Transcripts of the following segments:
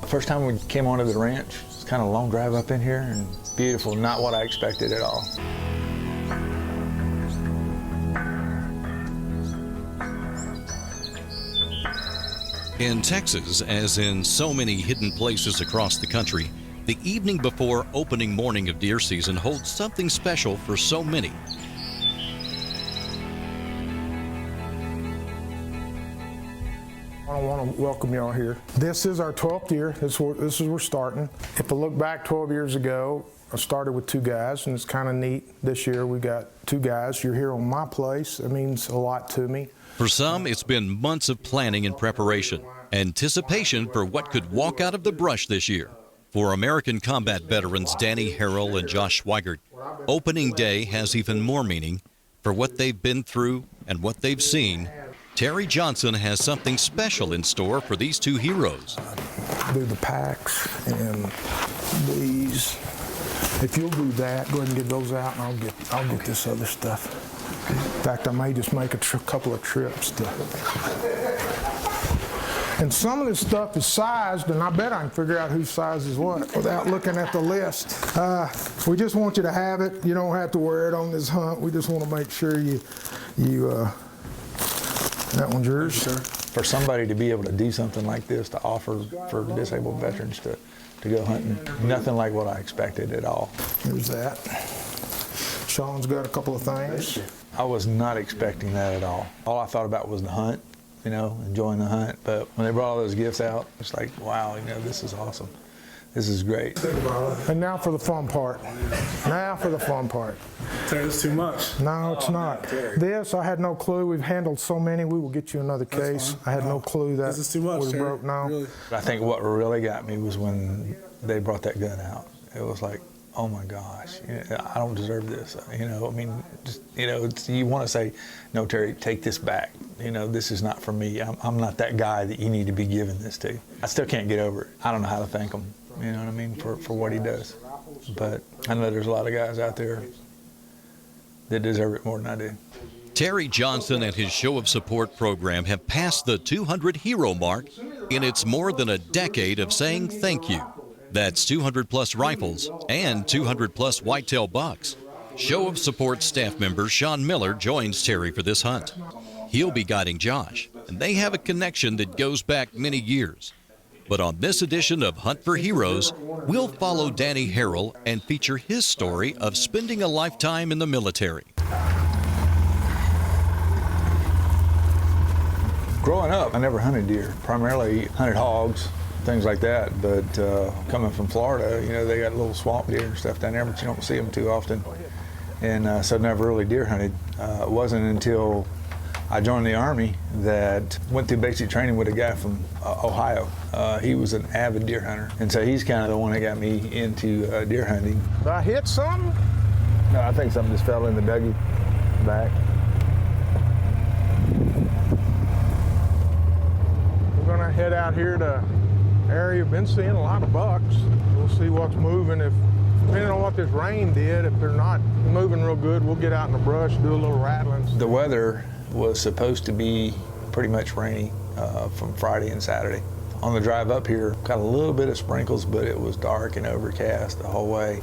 First time we came onto the ranch, it's kind of a long drive up in here, and beautiful, not what I expected at all. In Texas, as in so many hidden places across the country, the evening before opening morning of deer season holds something special for so many. I want to welcome y'all here. This is our 12th year. This is where we're starting. If I look back 12 years ago, I started with 2 guys, and it's kind of neat. This year we got 2 guys. You're here on my place. It means a lot to me. For some, it's been months of planning and preparation, anticipation for what could walk out of the brush this year. For American combat veterans Danny Harrell and Josh Schweigert, opening day has even more meaning. For what they've been through and what they've seen, Terry Johnson has something special in store for these 2 heroes. Do the packs and these. If you'll do that, go ahead and get those out, and I'll get this other stuff. In fact, I may just make a couple of trips to. And some of this stuff is sized, and I bet I can figure out whose size is what without looking at the list. We just want you to have it. You don't have to wear it on this hunt. We just want to make sure you that one's yours, sir. For somebody to be able to do something like this, to offer for disabled veterans to go hunting, nothing like what I expected at all. Here's that. Sean's got a couple of things. I was not expecting that at all. All I thought about was the hunt, you know, enjoying the hunt. But when they brought all those gifts out, it's like, wow, you know, this is awesome. This is great. And now for the fun part. Now for the fun part. Terry, it's too much. No, it's not. This, I had no clue. We've handled so many. We will get you another case. I had no clue that this is too much, was broke now. Really? I think what really got me was when they brought that gun out. It was like, oh my gosh, you know, I don't deserve this. You know, I mean, just, you know, you want to say, no, Terry, take this back. You know, this is not for me. I'm not that guy that you need to be giving this to. I still can't get over it. I don't know how to thank him, you know what I mean, for what he does. But I know there's a lot of guys out there that deserve it more than I do. Terry Johnson and his Show of Support program have passed the 200 hero mark in its more than a decade of saying thank you. That's 200 plus rifles and 200 plus whitetail bucks. Show of Support staff member Sean Miller joins Terry for this hunt. He'll be guiding Josh, and they have a connection that goes back many years. But on this edition of Hunt for Heroes, we'll follow Danny Harrell and feature his story of spending a lifetime in the military. Growing up, I never hunted deer. Primarily hunted hogs, things like that. But coming from Florida, you know, they got little swamp deer and stuff down there, but you don't see them too often. And so never really deer hunted. It wasn't until I joined the Army that went through basic training with a guy from Ohio. He was an avid deer hunter. And so he's kind of the one that got me into deer hunting. Did I hit something? No, I think something just fell in the Dougie back. We're gonna head out here to area. We've been seeing a lot of bucks. We'll see what's moving. If depending on what this rain did, if they're not moving real good, we'll get out in the brush, do a little rattling. The weather was supposed to be pretty much rainy from Friday and Saturday. On the drive up here, got a little bit of sprinkles, but it was dark and overcast the whole way.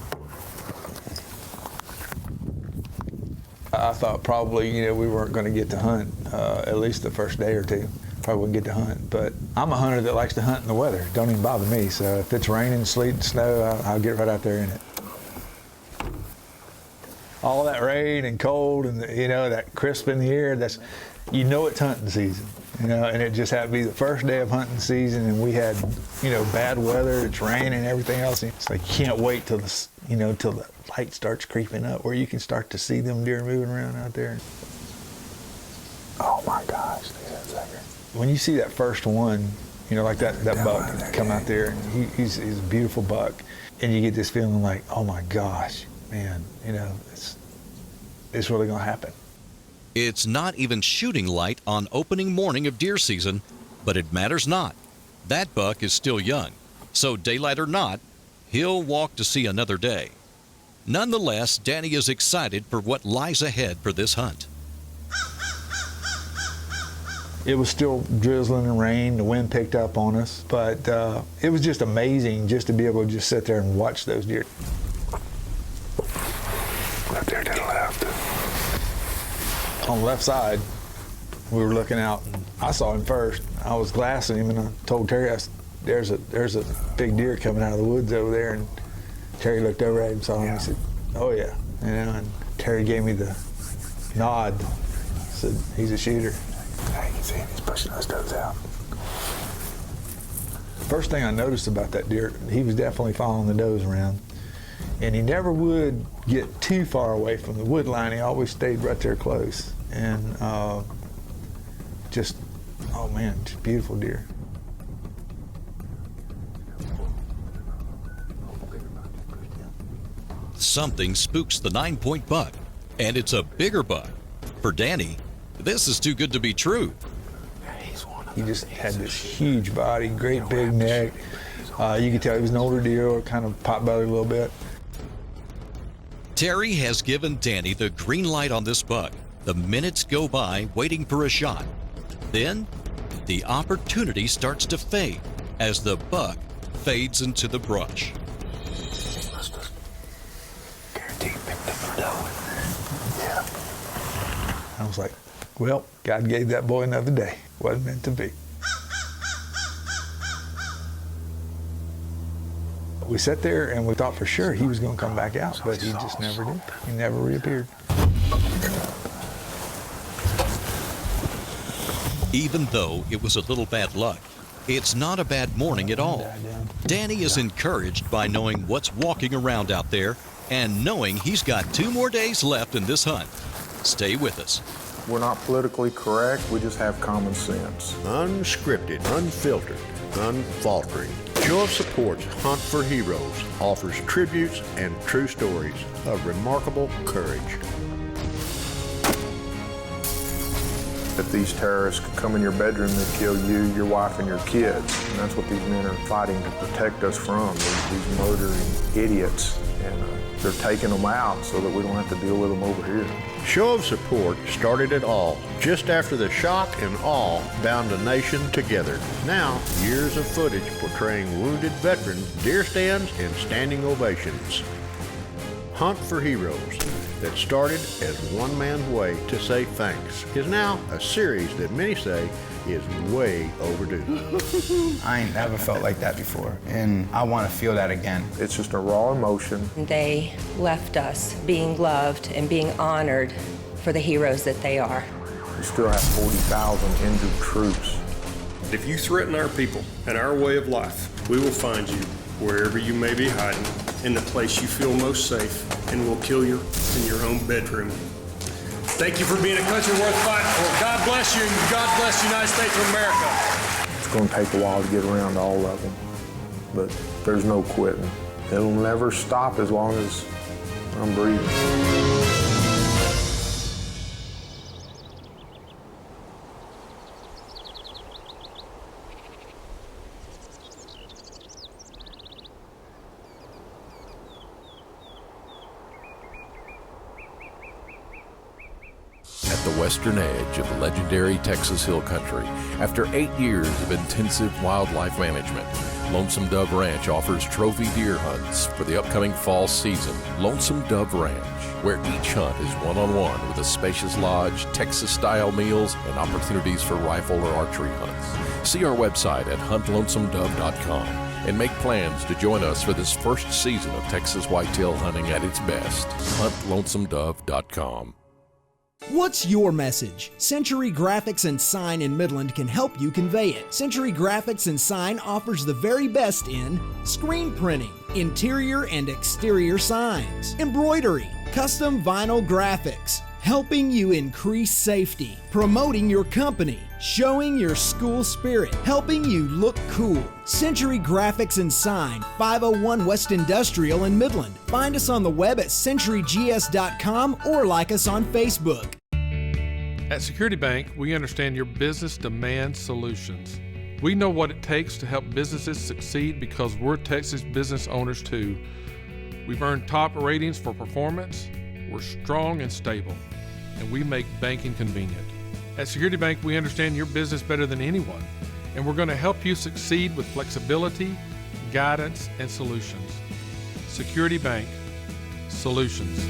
I thought probably, you know, we weren't going to get to hunt at least the first day or two. Probably wouldn't get to hunt, but I'm a hunter that likes to hunt in the weather. Don't even bother me. So if it's raining, sleet, and snow, I'll get right out there in it. All that rain and cold and, you know, that crisp in the air, that's, you know, it's hunting season, you know, and it just happened to be the first day of hunting season, and we had, you know, bad weather, it's raining and everything else. It's like you can't wait till the, you know, till the light starts creeping up where you can start to see them deer moving around out there. Oh my gosh, look at that sucker. When you see that first one, you know, like that buck come out there, and he's a beautiful buck, and you get this feeling like, oh my gosh, man, you know, it's really gonna happen. It's not even shooting light on opening morning of deer season, but it matters not. That buck is still young, so daylight or not, he'll walk to see another day. Nonetheless, Danny is excited for what lies ahead for this hunt. It was still drizzling and rain. The wind picked up on us, but it was just amazing just to be able to just sit there and watch those deer. Right there to the left. On the left side, we were looking out, and I saw him first. I was glassing him, and I told Terry, there's a big deer coming out of the woods over there. And Terry looked over at him, saw him, and he said, "Oh yeah," and Terry gave me the nod. Said, "He's a shooter." I can see him. He's pushing those does out. First thing I noticed about that deer, he was definitely following the does around, and he never would get too far away from the wood line. He always stayed right there close, and just, oh man, just beautiful deer. Something spooks the 9-point buck, and it's a bigger buck. For Danny, this is too good to be true. He just had this huge body, great big neck. You could tell he was an older deer, kind of pot-bellied a little bit. Terry has given Danny the green light on this buck. The minutes go by waiting for a shot. Then, the opportunity starts to fade as the buck fades into the brush. Yeah. I was like, well, God gave that boy another day. Wasn't meant to be. We sat there and we thought for sure he was going to come back out, but he just never did. He never reappeared. Even though it was a little bad luck, it's not a bad morning at all. Danny is encouraged by knowing what's walking around out there and knowing he's got 2 more days left in this hunt. Stay with us. We're not politically correct, we just have common sense. Unscripted, unfiltered, unfaltering. Show of Support's Hunt for Heroes offers tributes and true stories of remarkable courage. If these terrorists could come in your bedroom, they'd kill you, your wife, and your kids. And that's what these men are fighting to protect us from, these murdering idiots. And they're taking them out so that we don't have to deal with them over here. Show of Support started it all, just after the shock and awe bound a nation together. Now, years of footage portraying wounded veterans, deer stands, and standing ovations. Hunt for Heroes, that started as one man's way to say thanks, is now a series that many say is way overdue. I ain't never felt like that before, and I want to feel that again. It's just a raw emotion. They left us being loved and being honored for the heroes that they are. We still have 40,000 injured troops. If you threaten our people and our way of life, we will find you wherever you may be hiding, in the place you feel most safe, and we'll kill you in your own bedroom. Thank you for being a country worth fighting for. God bless you, and God bless the United States of America. It's going to take a while to get around all of them, but there's no quitting. It'll never stop as long as I'm breathing. At the western edge of the legendary Texas Hill Country, after 8 years of intensive wildlife management, Lonesome Dove Ranch offers trophy deer hunts for the upcoming fall season. Lonesome Dove Ranch, where each hunt is one-on-one with a spacious lodge, Texas-style meals, and opportunities for rifle or archery hunts. See our website at huntlonesomedove.com and make plans to join us for this first season of Texas whitetail hunting at its best. huntlonesomedove.com. What's your message? Century Graphics and Sign in Midland can help you convey it. Century Graphics and Sign offers the very best in screen printing, interior and exterior signs, embroidery, custom vinyl graphics, helping you increase safety, promoting your company, showing your school spirit, helping you look cool. Century Graphics and Sign, 501 West Industrial in Midland. Find us on the web at centurygs.com or like us on Facebook. At Security Bank, we understand your business demands solutions. We know what it takes to help businesses succeed because we're Texas business owners too. We've earned top ratings for performance, we're strong and stable, and we make banking convenient. At Security Bank, we understand your business better than anyone, and we're going to help you succeed with flexibility, guidance, and solutions. Security Bank, solutions.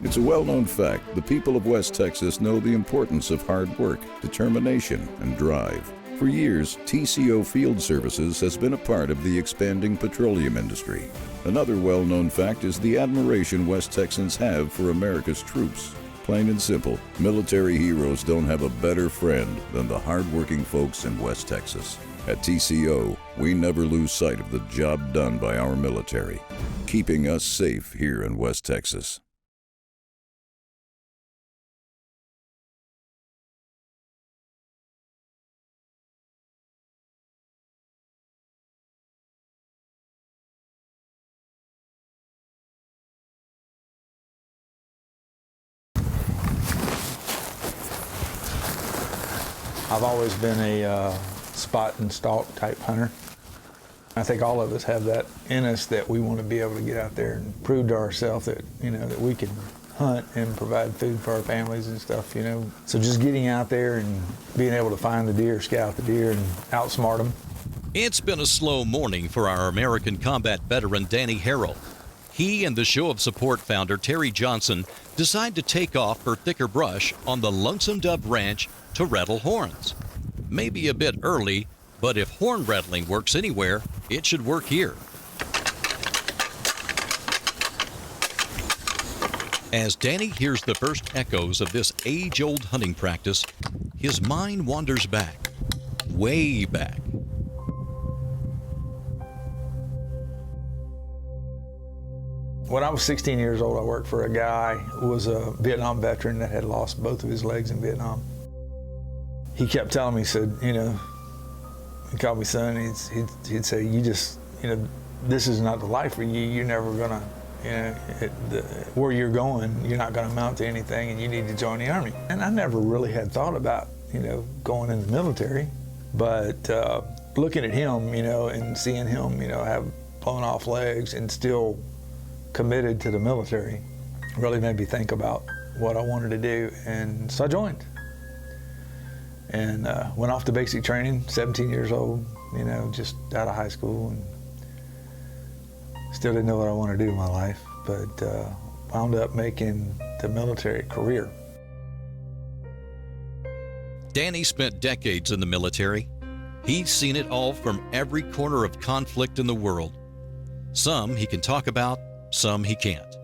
It's a well-known fact the people of West Texas know the importance of hard work, determination, and drive. For years, TCO Field Services has been a part of the expanding petroleum industry. Another well-known fact is the admiration West Texans have for America's troops. Plain and simple, military heroes don't have a better friend than the hard-working folks in West Texas. At TCO, we never lose sight of the job done by our military, keeping us safe here in West Texas. I've always been a spot and stalk type hunter. I think all of us have that in us, that we want to be able to get out there and prove to ourselves that, that we can hunt and provide food for our families and stuff, So just getting out there and being able to find the deer, scout the deer, and outsmart them. It's been a slow morning for our American combat veteran Danny Harrell. He and the Show of Support founder Terry Johnson decide to take off for thicker brush on the Lonesome Dove Ranch to rattle horns. Maybe a bit early, but if horn rattling works anywhere, it should work here. As Danny hears the first echoes of this age-old hunting practice, his mind wanders back, way back. When I was 16 years old, I worked for a guy who was a Vietnam veteran that had lost both of his legs in Vietnam. He kept telling me, he said, he called me son, he'd say, this is not the life for you. You're never gonna, where you're going, you're not gonna amount to anything, and you need to join the Army. And I never really had thought about, going in the military, but looking at him, and seeing him, have blown off legs and still committed to the military really made me think about what I wanted to do, and so I joined. And went off to basic training, 17 years old, just out of high school, and still didn't know what I wanted to do in my life, but wound up making the military a career. Danny spent decades in the military. He's seen it all from every corner of conflict in the world. Some he can talk about, some he can't.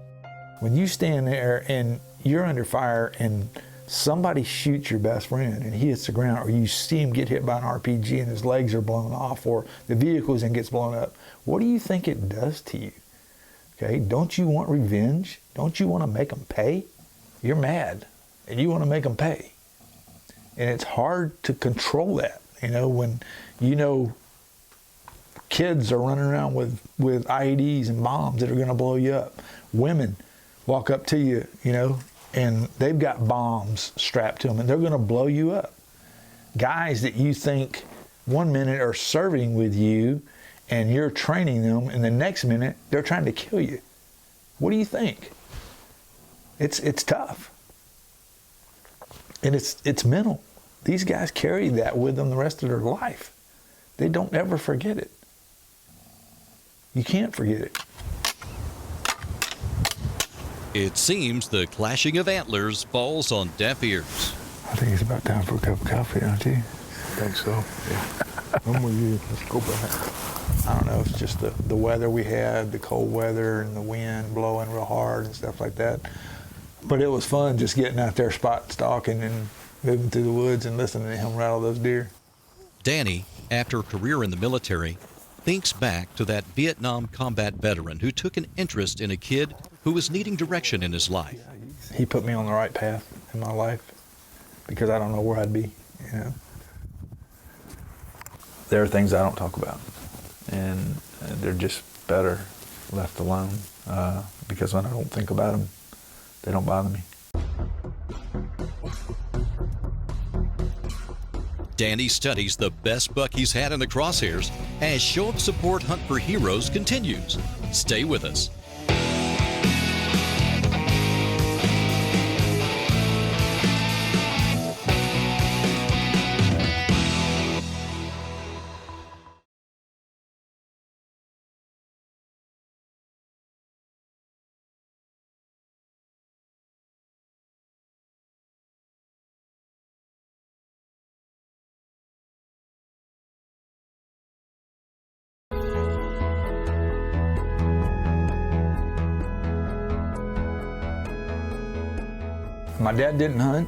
When you stand there and you're under fire and somebody shoots your best friend and he hits the ground, or you see him get hit by an RPG and his legs are blown off, or the vehicles and gets blown up, what do you think it does to you? Okay, don't you want revenge? Don't you want to make them pay? You're mad and you want to make them pay. And it's hard to control that, when kids are running around with IEDs and bombs that are going to blow you up. Women walk up to you, and they've got bombs strapped to them, and they're going to blow you up. Guys that you think 1 minute are serving with you, and you're training them, and the next minute they're trying to kill you. What do you think? It's tough, and it's mental. These guys carry that with them the rest of their life. They don't ever forget it. You can't forget it. It seems the clashing of antlers falls on deaf ears. I think it's about time for a cup of coffee, don't you? I think so, yeah. I'm with you. Let's go back. I don't know, it's just the weather we had, the cold weather and the wind blowing real hard and stuff like that. But it was fun just getting out there spot stalking and moving through the woods and listening to him rattle those deer. Danny, after a career in the military, thinks back to that Vietnam combat veteran who took an interest in a kid who was needing direction in his life. He put me on the right path in my life because I don't know where I'd be, There are things I don't talk about, and they're just better left alone because when I don't think about them, they don't bother me. Danny studies the best buck he's had in the crosshairs as Show of Support Hunt for Heroes continues. Stay with us. My dad didn't hunt.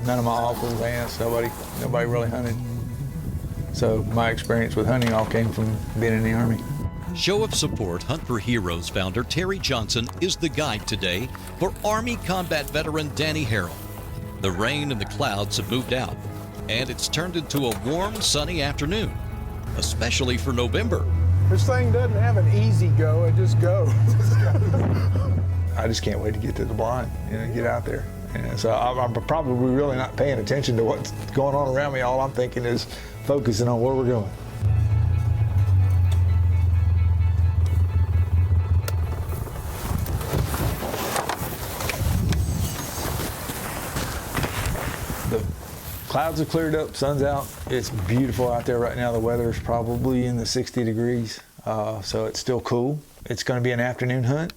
None of my uncles, aunts, nobody really hunted. So my experience with hunting all came from being in the Army. Show of Support Hunt for Heroes founder Terry Johnson is the guide today for Army combat veteran Danny Harrell. The rain and the clouds have moved out, and it's turned into a warm, sunny afternoon, especially for November. This thing doesn't have an easy go, it just goes. I just can't wait to get to the blind, get out there. And so I'm probably really not paying attention to what's going on around me. All I'm thinking is focusing on where we're going. The clouds have cleared up, sun's out. It's beautiful out there right now. The weather's probably in the 60 degrees, so it's still cool. It's going to be an afternoon hunt.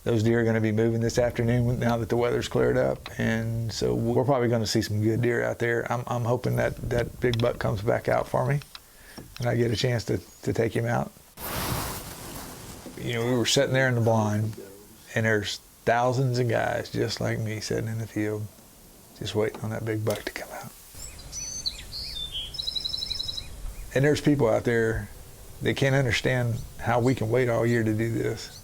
Those deer are going to be moving this afternoon now that the weather's cleared up, and so we're probably going to see some good deer out there. I'm hoping that big buck comes back out for me, and I get a chance to take him out. We were sitting there in the blind, and there's thousands of guys just like me sitting in the field, just waiting on that big buck to come out. And there's people out there that can't understand how we can wait all year to do this.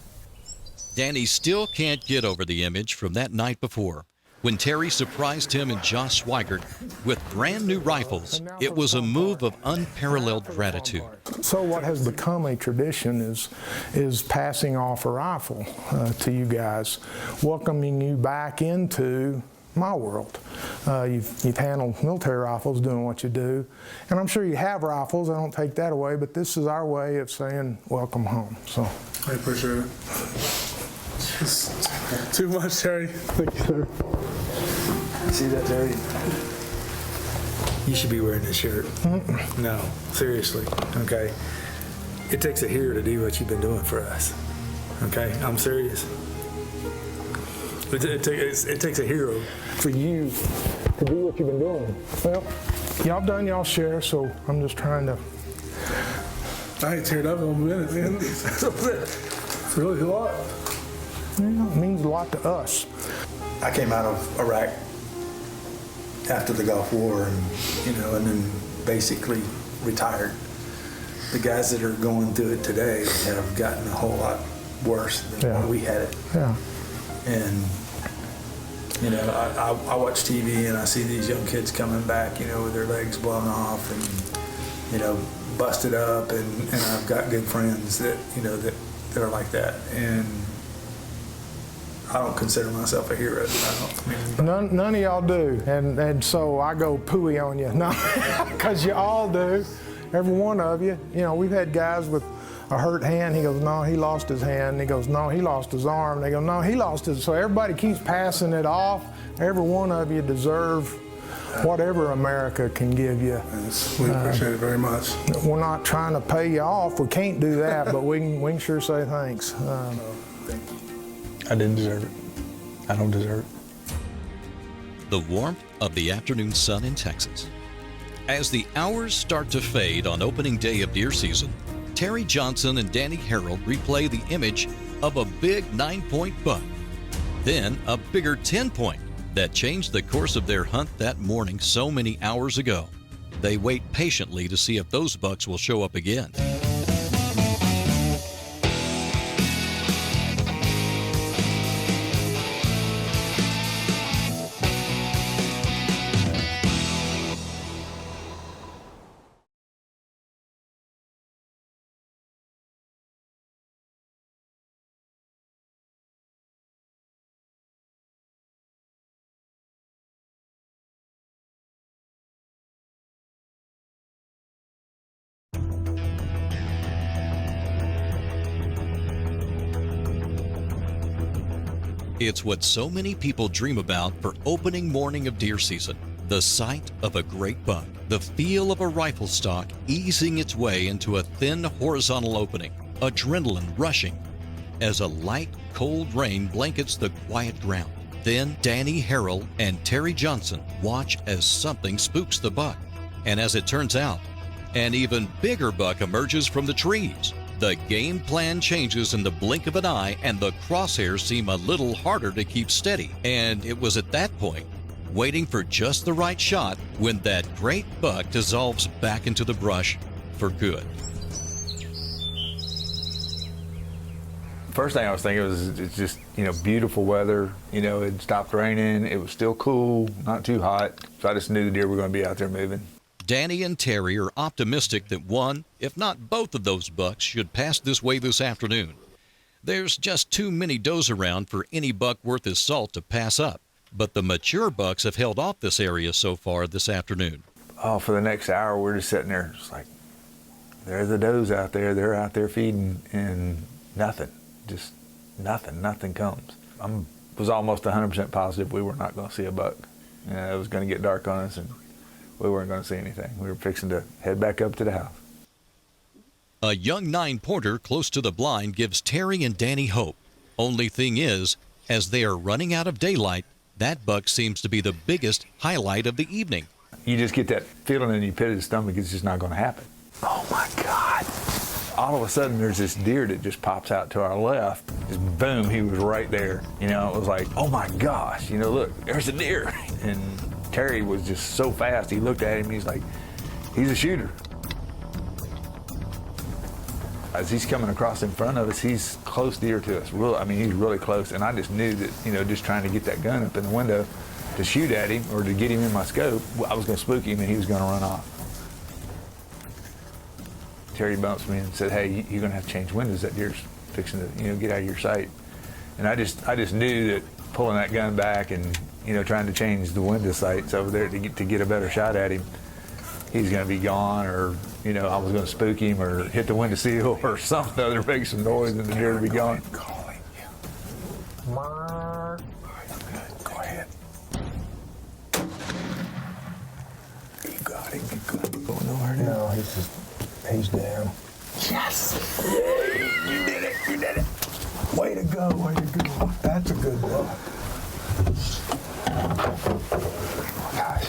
Danny still can't get over the image from that night before when Terry surprised him and Josh Swigert with brand new rifles. It was a move of unparalleled gratitude. So what has become a tradition is passing off a rifle to you guys, welcoming you back into my world. You've handled military rifles doing what you do, and I'm sure you have rifles, I don't take that away, but this is our way of saying welcome home. So I appreciate it. It's too much, Terry. Thank you, sir. See that, Terry? You should be wearing this shirt. No, seriously, okay? It takes a hero to do what you've been doing for us, okay? I'm serious. It takes a hero for you to do what you've been doing. Well, y'all done y'all share, so I'm just trying to... I ain't teared up in a minute, man. It's really a lot. It means a lot to us. I came out of Iraq after the Gulf War, and then basically retired. The guys that are going through it today have gotten a whole lot worse than what we had it. Yeah. And I watch TV and I see these young kids coming back, with their legs blown off and busted up, and I've got good friends that that are like that, and I don't consider myself a hero. None of y'all do, and so I go pooey on you. No, because you all do, every one of you. We've had guys with a hurt hand. He goes, no, he lost his hand. He goes, no, he lost his arm. They go, no, he lost his. So everybody keeps passing it off. Every one of you deserve whatever America can give you. Yes, we appreciate it very much. We're not trying to pay you off. We can't do that, but we can sure say thanks. Thank you. I didn't deserve it. I don't deserve it. The warmth of the afternoon sun in Texas. As the hours start to fade on opening day of deer season, Terry Johnson and Danny Harrell replay the image of a big 9-point buck, then a bigger 10-point that changed the course of their hunt that morning so many hours ago. They wait patiently to see if those bucks will show up again. It's what so many people dream about for opening morning of deer season. The sight of a great buck, the feel of a rifle stock easing its way into a thin horizontal opening, adrenaline rushing as a light, cold rain blankets the quiet ground. Then Danny Harrell and Terry Johnson watch as something spooks the buck. And as it turns out, an even bigger buck emerges from the trees. The game plan changes in the blink of an eye, and the crosshairs seem a little harder to keep steady. And it was at that point, waiting for just the right shot, when that great buck dissolves back into the brush for good. First thing I was thinking was it's just, beautiful weather. It stopped raining. It was still cool, not too hot. So I just knew the deer were going to be out there moving. Danny and Terry are optimistic that one, if not both of those bucks, should pass this way this afternoon. There's just too many does around for any buck worth his salt to pass up. But the mature bucks have held off this area so far this afternoon. Oh, for the next hour, we're just sitting there, just like, there are the does out there. They're out there feeding, and nothing. Just nothing comes. I was almost 100% positive we were not going to see a buck. It was going to get dark on us, and we weren't going to see anything. We were fixing to head back up to the house. A young 9-pointer close to the blind gives Terry and Danny hope. Only thing is, as they are running out of daylight, that buck seems to be the biggest highlight of the evening. You just get that feeling in your pit of the stomach, it's just not going to happen. Oh my God. All of a sudden, there's this deer that just pops out to our left. Just boom, he was right there. It was like, oh my gosh, look, there's a deer. And Terry was just so fast. He looked at him, and he's like, he's a shooter. As he's coming across in front of us, he's close deer to us. He's really close. And I just knew that, just trying to get that gun up in the window to shoot at him or to get him in my scope, I was going to spook him and he was going to run off. Terry bumps me and said, hey, you're going to have to change windows. That deer's fixing to, get out of your sight. And I just knew that pulling that gun back and, trying to change the window sights over there to get a better shot at him, he's going to be gone, or, I was going to spook him or hit the window seal or something other, make some noise, and the deer would be gone. Mark. Go ahead. You got him. Going nowhere now. No, he's down. Yes! You did it. You did it. Way to go. Way to go. That's a good buck. Oh, gosh.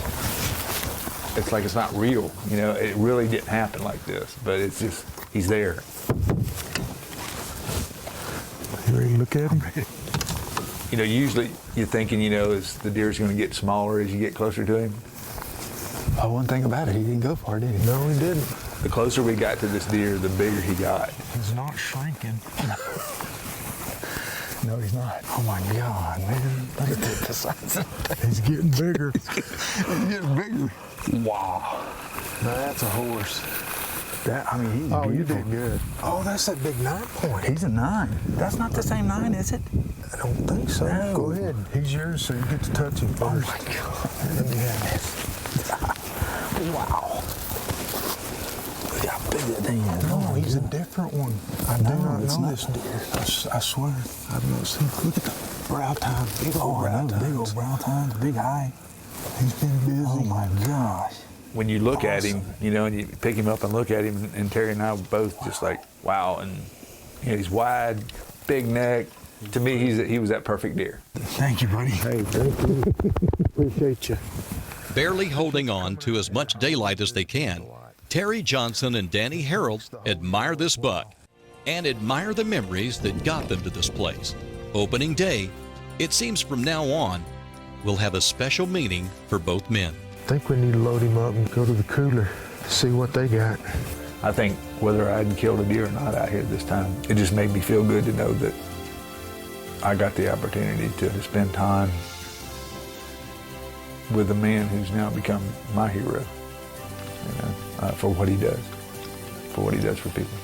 It's like it's not real. It really didn't happen like this, but it's just, he's there. You ready to look at him? Usually you're thinking, is the deer's going to get smaller as you get closer to him. Oh, one thing about it, he didn't go far, did he? No, he didn't. The closer we got to this deer, the bigger he got. He's not shrinking. No, he's not. Oh my God, man. Look at the size of that. He's getting bigger. He's getting bigger. Wow. Now that's a horse. He's beautiful. You did good. Oh, that's that big 9-point. He's a 9. That's not the same 9, is it? I don't think so. No. Go ahead. He's yours, so you get to touch him first. Oh my God. Let me have this. Wow. Look how big that thing is. No, he's a different one. I do not know this deer. I swear. I've not seen. Look at the brow tine. Big old brow tine. Big old brow tine. Big eye. He's been busy. Oh my gosh. When you look at him, and you pick him up and look at him, and Terry and I were both just like, wow. And he's wide, big neck. To me, he was that perfect deer. Thank you, buddy. Hey, thank you. Appreciate you. Barely holding on to as much daylight as they can, Terry Johnson and Danny Harrell admire this buck and admire the memories that got them to this place. Opening day, it seems from now on, will have a special meaning for both men. I think we need to load him up and go to the cooler, see what they got. I think whether I hadn't killed a deer or not out here this time, it just made me feel good to know that I got the opportunity to spend time with a man who's now become my hero, for what he does for people.